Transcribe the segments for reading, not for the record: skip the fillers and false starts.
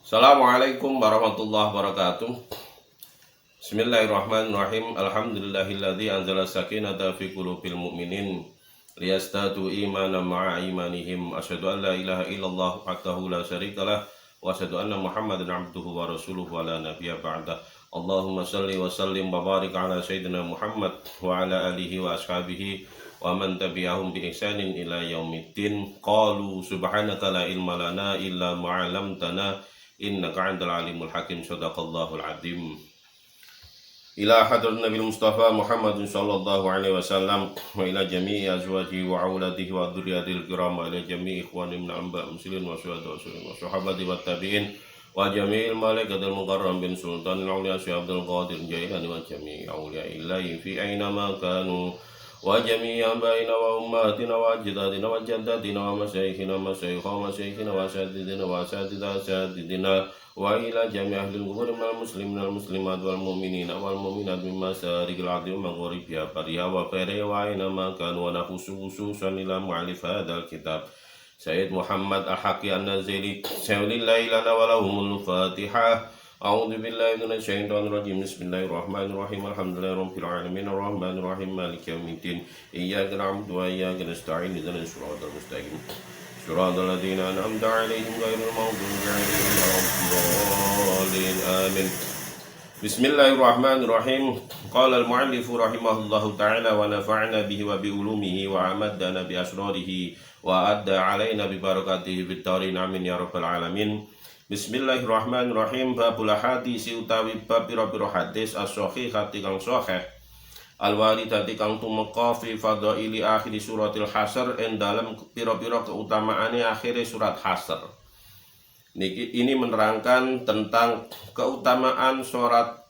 Assalamualaikum warahmatullahi wabarakatuh. Bismillahirrahmanirrahim. Alhamdulillahilladzi anzala sakinata fi qulubil mu'minin liyazdadu imanan ma'a imanihim. Asyhadu an la ilaha illallah wahdahu la syarikalah wa asyhadu anna Muhammadan abduhu wa rasuluhu wa la nabiyya ba'dah. Allahumma shalli wa sallim wa barik ala sayyidina Muhammad wa ala alihi wa ashabihi wa man tabi'ahum bi ihsanin ila yaumiddin. Qalu subhanaka la ilma lana illa ma 'allamtana innaka antal alimul hakim. Shadaqallahul azim. Ila hadrat Nabi Mustafa Muhammadin sallallahu alaihi wasallam wa ila jami'i azwajihi wa auladihi wa dzurriyyatil kiram wa ila jami'i ikhwani min amba muslimin wa syuhada wa sahabati wa tabi'in wa jami'il malaikatil mukarramin sultanil auliya Syekh Abdul Qadir Jailani wa jami'i auliya illahi fi aina ma kanu wa jami'i abaina wa ummatina wa ajdadina wa jaddatina wa masyayikhina wa asatidina wa asatidina wa ila jami' ahli al-qubur minal muslimin wal muslimat wal mu'minina wal mu'minat min masarikil ardi wa maghribiha fariha wa fariha wa aina ma kanu wa nakhususan ila mu'allif hadzal kitab Sayyid Muhammad Al-Haqi An-Nazili Sayyidillah lana wa lahumul Fatihah. A'udzu billahi minasy syaithanir rajim. Bismillahirrahmanirrahim. Alhamdulillahi rabbil alamin arrahmanir rahim maliki yaumiddin. Iyyaka na'budu wa iyyaka nasta'in. Ihdinas siratal mustaqim. Siratal ladzina an'amta 'alaihim ghairil maghdubi 'alaihim waladdallin. Amin. Bismillahirrahmanirrahim. Qala al-mu'allif rahimahullahu ta'ala wa nafa'na bihi wa bi ulumihi wa amaddana bi asrarihi wa adda 'alaina bi barakatihi fid dharin. Amin ya rabbal alamin. Bismillahirrahmanirrahim. Babul hadis utawi bab pira-pira hadis as-shahihati kang sahih al-waridati kang tumeka fi fadaili akhir suratil Hasr ing dalem pira-pira keutamaane akhire surat Hasr. Ini menerangkan tentang keutamaan surat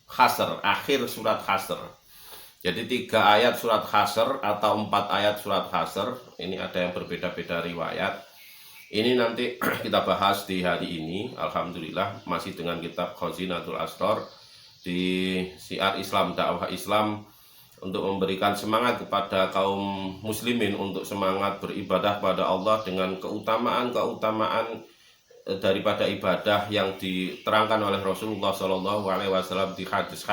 Hasr, akhir surat Hasr. Jadi 3 ayat surat Hasr atau 4 ayat surat Hasr, ini ada yang berbeda-beda riwayat. Ini nanti kita bahas di hari ini. Alhamdulillah masih dengan kitab Khazinatul Asrar di Syiar Islam, dakwah Islam, untuk memberikan semangat kepada kaum muslimin untuk semangat beribadah pada Allah dengan keutamaan daripada ibadah yang diterangkan oleh Rasulullah Shallallahu Alaihi Wasallam di hadis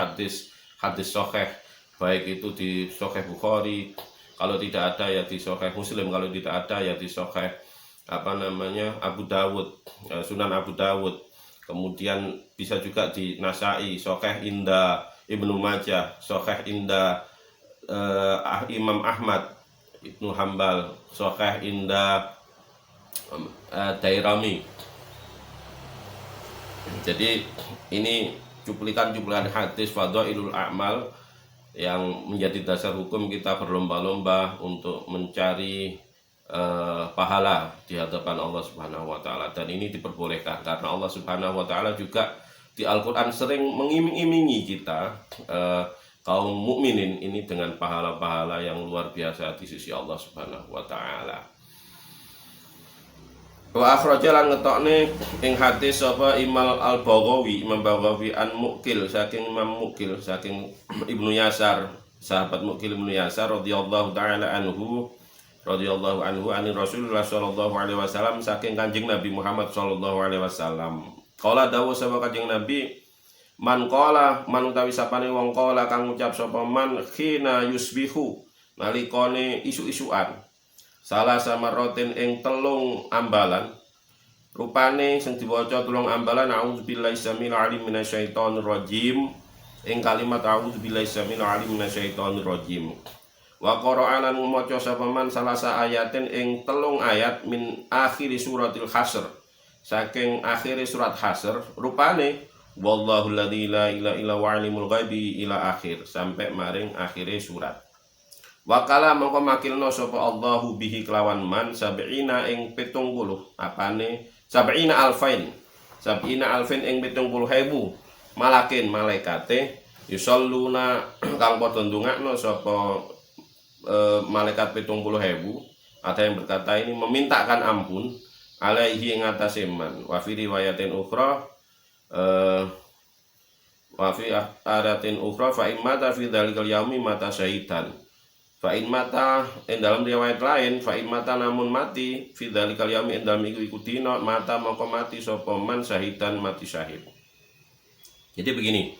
sahih, baik itu di Sahih Bukhari, kalau tidak ada ya di Sahih Muslim, kalau tidak ada ya di Sahih Abu Dawud, Sunan Abu Dawud, kemudian bisa juga di Nasai, Sahih Indah Ibnu Majah, Sahih Indah Imam Ahmad Ibnu Hambal, Sahih Indah Dairami. Jadi ini cuplikan-cuplikan hadis fadhailul a'mal yang menjadi dasar hukum kita berlomba-lomba untuk mencari pahala di hadapan Allah Subhanahu wa taala, dan ini diperbolehkan karena Allah Subhanahu wa taala juga di Al-Qur'an sering mengiming-imingi kita kaum mukminin ini dengan pahala-pahala yang luar biasa di sisi Allah Subhanahu wa taala. Wa akhraja lan ngetokne ing hadis sapa Imam Al-Baghawi, Imam Baghawi an Muqil, saking Imam Muqil, saking Ibnu Yasar, sahabat Muqil Ibnu Yasar radhiyallahu taala anhu ani Rasulullah sallallahu alaihi wasallam, saking Kanjeng Nabi Muhammad sallallahu alaihi wasallam. Qala dawuh sapa Kanjeng Nabi, man qala, man utawi sapane wong qala kang ngucap sapa man khina yusbihu, nalikane isu-isuan, salah samarotin ing 3 ambalan, rupane sing diwaca 3 ambalan a'udzubillahi samil alim minasyaitonir rajim, ing kalimat a'udzubillahi samil alim minasyaitonir rajim. Wa qara'alan maca sapa man salasa ayatin ing 3 ayat min akhir suratil Hasr, saking akhir surat Hasr, rupane wallahu alladzi la ilaha illa huwa alimul ghaibi ila akhir, sampai maring akhire surat. Wakala mongko makilna sapa Allahu bihi kelawan man sab'ina ing 70, apane sab'ina alfain ing 70.000 malakin malaikate yusalluna kang padha ndongakno sapa malaikat 70.000. Ada yang berkata ini memintakan ampun alaihi ing atase man. Wa fi riwayatin ukhra fa imma ta fi dzalikal yaumi mata syahidan. Fa'in mata dalam riwayat lain fa'in mata namun mati fi dzalikal yaumi dalam iku dina mata mongko mati sapa man syahidan mati syahid. Jadi begini,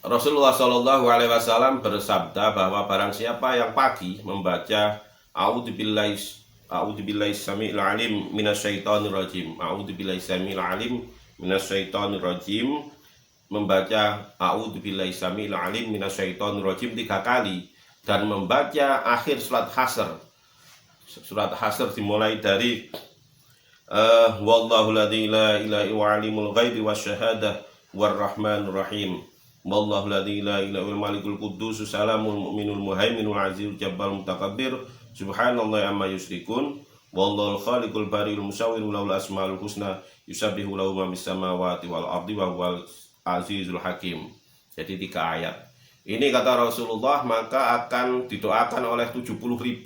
Rasulullah Shallallahu Alaihi Wasallam bersabda bahwa barang siapa yang pagi membaca A'udzubillahi samiil alim minasyaitonir rajim, A'udzubillahi samiil alim minasyaitonir rajim, membaca A'udzubillahi samiil alim minasyaitonir rajim 3 kali dan membaca akhir surat Hasr. Surat Hasr dimulai dari wallahu la ilaha illa huwa alimul ghaibi wasyahadah warrahmanur rahim. Wallahu la ilaha illa huwal malikul quddus salamul mu'minul muhaiminul azizul jabbar mutakabbir subhanallahi amma yusyrikun. Wallahu khaliqul bariul musawwir lahul asmaul husna yusabbihu lahu ma fis samawati wal ardi wa huwal azizul hakim. Jadi 3 ayat. Ini kata Rasulullah maka akan didoakan oleh 70.000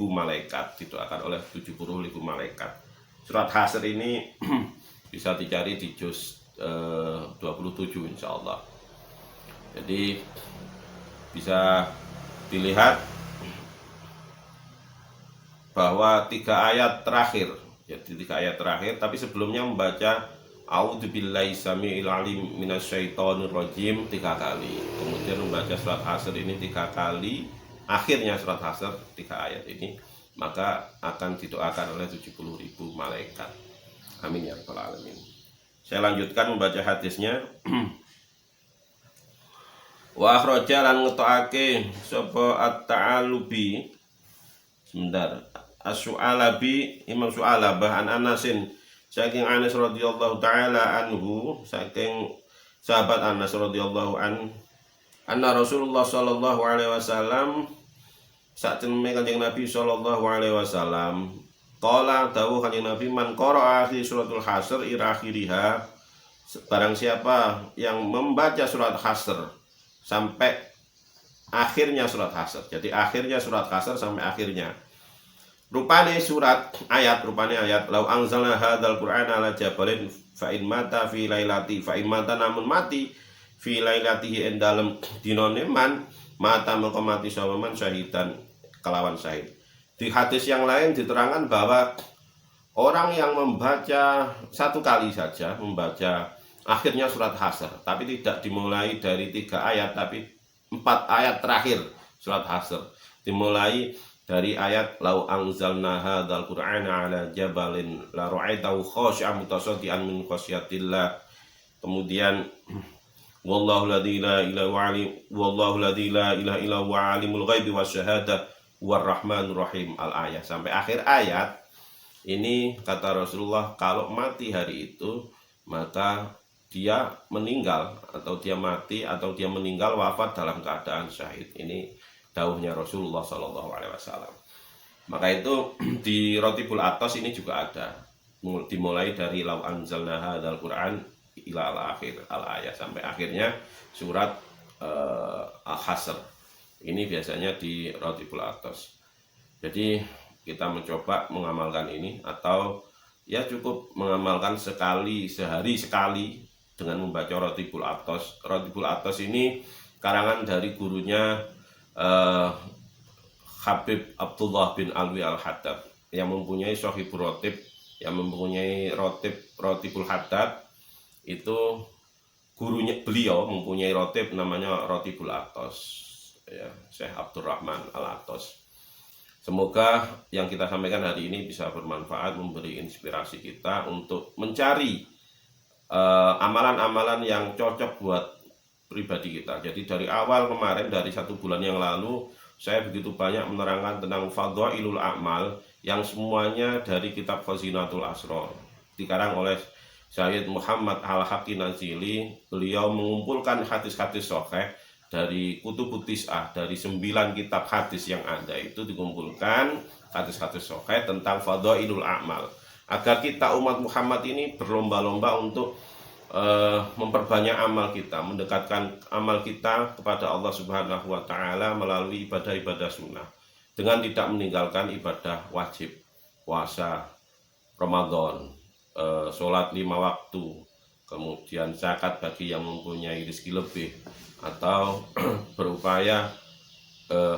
malaikat, didoakan oleh 70.000 malaikat. Surat Hasr ini bisa dicari di juz 27 insyaallah. Jadi bisa dilihat bahwa 3 ayat terakhir, jadi 3 ayat terakhir, tapi sebelumnya membaca A'udzubillahi samiil alim minasyaitonir rajim 3 kali. Kemudian membaca surat Hasr ini 3 kali. Akhirnya surat Hasr 3 ayat ini maka akan didoakan oleh 70.000 malaikat. Amin ya rabbal alamin. Saya lanjutkan membaca hadisnya. Wa akhraja lan ngetokake sapa at-Ta'alubi. Sebentar. As-Su'alabi Imam Su'alabah an Anasin saking Anas radhiyallahu taala anhu, saking sahabat Anas radhiyallahu anna Rasulullah sallallahu alaihi wasallam, saat temui Kanjeng Nabi sallallahu alaihi wasallam, qala dawuh Kanjeng Nabi, man qara'a fi suratul Hasr ila akhiriha, barang siapa yang membaca surat Hasr sampai akhirnya surat Hasr. Jadi akhirnya surat Hasr sampai akhirnya. Rupane surat ayat, rupane ayat lau anzalna hadzal qur'ana ala jabalin fa in mata fi lailati fa in mata namun mati fi lailatihi endalem dinone man mata maka mati sapa man syahidan kelawan syahid. Di hadis yang lain diterangkan bahwa orang yang membaca 1 kali saja membaca akhirnya surat Hasr, tapi tidak dimulai dari 3 ayat tapi 4 ayat terakhir surat Hasr, dimulai dari ayat lau anzalna hadzal qur'ana ala jabalin la ra'aitahu khashi'an mutasaddian min khasyatillah. Kemudian wallahu la ilaha illa huwa alimul ghaibi wasyahadah warrahmanur rahim al-ayah. Sampai akhir ayat ini kata Rasulullah, kalau mati hari itu maka dia meninggal atau dia mati atau dia meninggal wafat dalam keadaan syahid. Ini dawuhnya Rasulullah Shallallahu Alaihi Wasallam. Maka itu di Rotibul Atos ini juga ada, dimulai dari lau anzalna hadzal Qur'an ila al-akhir al-ayat sampai akhirnya surat Al-Hasr. Ini biasanya di Rotibul Atos. Jadi kita mencoba mengamalkan ini, atau ya cukup mengamalkan sekali, sehari sekali dengan membaca Rotibul Atos. Rotibul Atos ini karangan dari gurunya Habib Abdullah bin Alwi Al-Haddad yang mempunyai Sohibul Rotib, yang mempunyai Rotibul Haddad. Itu gurunya, beliau mempunyai rotib namanya Rotibul Atos ya, Syekh Abdurrahman Al-Atos. Semoga yang kita sampaikan hari ini bisa bermanfaat, memberi inspirasi kita untuk mencari amalan-amalan yang cocok buat pribadi kita. Jadi dari awal kemarin, dari 1 bulan yang lalu, saya begitu banyak menerangkan tentang Fadhailul A'mal yang semuanya dari kitab Khazinatul Asrar, dikarang oleh Syed Muhammad Al-Haqqi Nazili. Beliau mengumpulkan hadis-hadis sahih dari Kutubut Tis'ah, dari 9 kitab hadis yang ada itu dikumpulkan hadis-hadis sahih tentang Fadhailul A'mal, agar kita umat Muhammad ini berlomba-lomba untuk memperbanyak amal kita, mendekatkan amal kita kepada Allah Subhanahu wa Ta'ala melalui ibadah-ibadah sunnah, dengan tidak meninggalkan ibadah wajib, puasa, Ramadan, sholat 5 waktu, kemudian zakat bagi yang mempunyai rezeki lebih, atau berupaya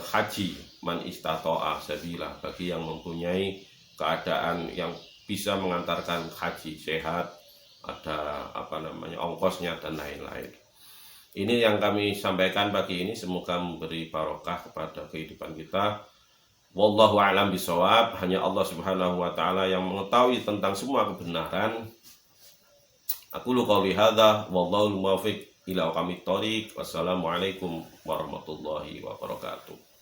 haji man istata'a sabila, bagi yang mempunyai keadaan yang bisa mengantarkan haji sehat, ada ongkosnya dan lain-lain. Ini yang kami sampaikan pagi ini, semoga memberi barokah kepada kehidupan kita. Wallahu a'lam bishawab. Hanya Allah Subhanahu wa taala yang mengetahui tentang semua kebenaran. Aku qouli hadza wallahu muwaffiq ila aqwamit thoriq. Wassalamualaikum warahmatullahi wabarakatuh.